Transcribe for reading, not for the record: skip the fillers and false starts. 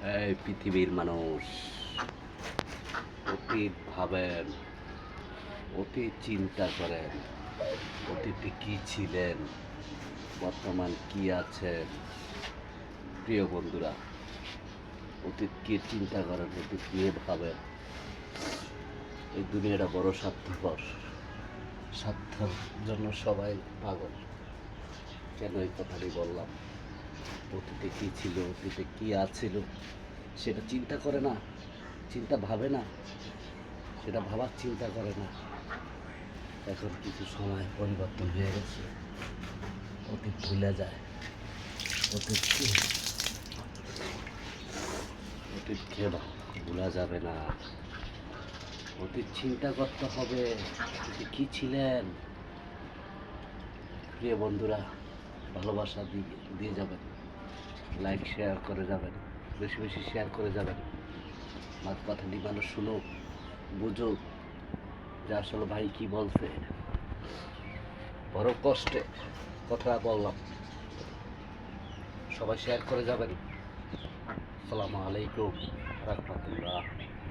এই পৃথিবীর মানুষ অতীত ভাবেন, অতীত চিন্তা করেন, অতীতে কি ছিলেন, বর্তমান কি আছেন। প্রিয় বন্ধুরা, অতীত কি চিন্তা করেন, অতীত নিয়ে ভাবেন। এই দুনিয়াটা বড় স্বার্থপর, স্বার্থের জন্য সবাই পাগল। কেন এই কথাটি বললাম? অতীতে কী ছিল, অতীতে কী আছিল সেটা চিন্তা করে না, চিন্তা ভাবে না, সেটা ভাবার চিন্তা করে না। এখন কিছু সময় পরিবর্তন হয়ে গেছে, অতীত ভুলে যায়। অতীতকে অতীতকে ভোলা যাবে না, অতীত চিন্তা করতে হবে। অতীতে কী ছিলেন? প্রিয় বন্ধুরা, ভালোবাসা দিয়ে যাবেন, লাইক শেয়ার করে যাবেন, বেশি বেশি শেয়ার করে যাবেন। আমার কথাটি মানুষ শুনুক, বুঝুক যে আসলে ভাই কি বলছে। বড় কষ্টে কথা বললাম, সবাই শেয়ার করে যাবেন। আসসালামু আলাইকুম রাহমাতুল্লাহ।